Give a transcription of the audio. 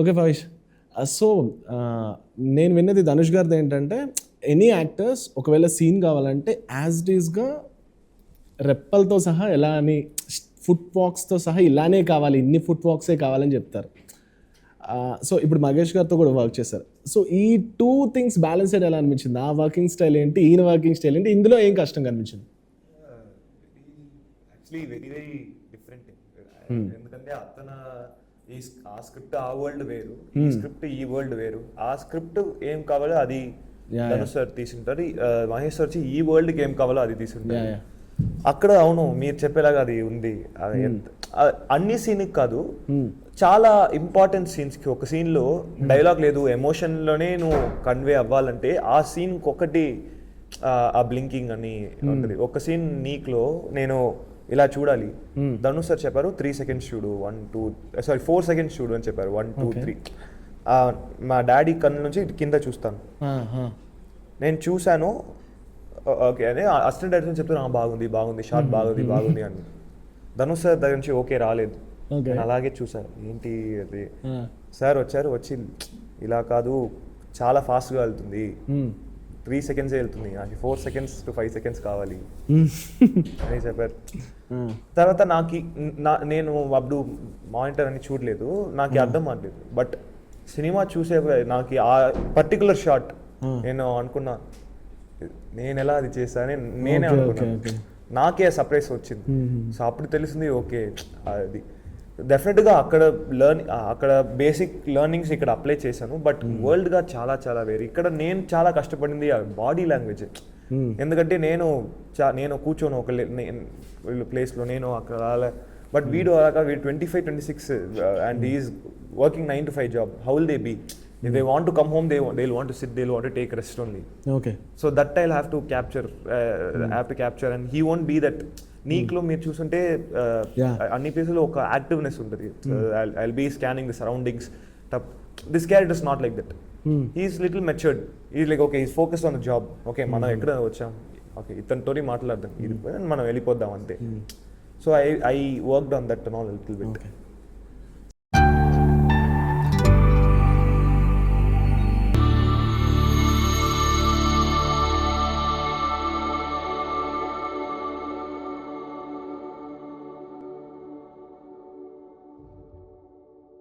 Okay Bhavish. So నేను విన్నది ధనుష్ గారిది ఏంటంటే, ఎనీ యాక్టర్స్ ఒకవేళ సీన్ కావాలంటే యాజ్ ఇట్ ఈస్గా రెప్పలతో సహా ఎలా అని ఫుట్ వాక్స్తో సహా ఇలానే కావాలి, ఇన్ని ఫుట్ వాక్సే కావాలని చెప్తారు. సో ఇప్పుడు మహేష్ గారితో కూడా వర్క్ చేశారు. సో ఈ టూ థింగ్స్ బ్యాలెన్స్ చేయడం ఎలా అనిపించింది? ఆ వర్కింగ్ స్టైల్ ఏంటి, ఈయన వర్కింగ్ స్టైల్ ఏంటి, ఇందులో ఏం కష్టం కనిపించింది? Actually very very different. ఎందుకంటే ఆ స్క్రిప్ట్ ఆ వరల్డ్ వేరు, ఈ స్క్రిప్ట్ ఈ వరల్డ్ వేరు. ఆ స్క్రిప్ట్ ఏం కావాలో అది ధనుష్ సార్ తీసుంటారు, మహేష్ సార్ వచ్చి ఈ వరల్డ్కి ఏం కావాలో అది తీసుంటారు. అక్కడ అవును మీరు చెప్పేలాగా అది ఉంది. అన్ని సీన్కి కాదు, చాలా ఇంపార్టెంట్ సీన్స్కి ఒక సీన్లో డైలాగ్ లేదు, ఎమోషన్లోనే నువ్వు కన్వే అవ్వాలంటే ఆ సీన్కి ఒకటి ఆ బ్లింకింగ్ అని ఉంటుంది. ఒక సీన్ నీక్లో నేను ఇలా చూడాలి, ధనుష్ సార్ చెప్పారు 3 seconds చూడు, 4 seconds చూడు అని చెప్పారు, 1 2 3. మా డాడీ కన్ను నుంచి కింద చూస్తాను, నేను చూశాను ఓకే అని అసిస్టెంట్ డైరెక్టర్ చెప్తాను బాగుంది బాగుంది షార్ట్ బాగుంది అని. ధనుష్ సార్ దగ్గర నుంచి ఓకే రాలేదు, నేను అలాగే చూసాను ఏంటి అది. సార్ వచ్చి ఇలా కాదు చాలా ఫాస్ట్గా వెళ్తుంది, 3 seconds వెళ్తుంది, నాకు 4 seconds to 5 seconds కావాలి అని చెప్పారు. తర్వాత నేను అప్పుడు మానిటర్ అని చూడలేదు, నాకు అర్థం అవ్వలేదు. బట్ సినిమా చూసే నాకు ఆ పర్టికులర్ షాట్ నేను అనుకున్నా నేను ఎలా అది చేశాను, నేనే అనుకున్నాను, నాకే సర్ప్రైజ్ వచ్చింది. సో అప్పుడు తెలిసింది ఓకే అది డెఫినెట్గా అక్కడ బేసిక్ లెర్నింగ్స్ ఇక్కడ అప్లై చేశాను. బట్ వరల్డ్గా చాలా చాలా వేరు. ఇక్కడ నేను చాలా కష్టపడింది బాడీ లాంగ్వేజ్. ఎందుకంటే నేను కూర్చోను ఒక ప్లేస్లో, నేను అక్కడ. బట్ వీడు 25, 26 and is working 9 to 5 job. How will they be? If they want to come home, they'll want to sit, they'll want to take rest only. Okay. So that I'll have to capture, and he won't be that. నీక్లో మీరు చూస్తుంటే అన్ని ప్లేసుల్లో ఒక activeness ఉంటుంది. I'll be scanning the surroundings. This character is not like that. He's little matured. He's like okay, he's focused on the job. Okay, మనం ఎక్కడ వచ్చాం, okay ఇతనితోని మాట్లాడదాం, ఇది మనం వెళ్ళిపోద్దాం అంతే. So I worked on that and all a little bit. Okay.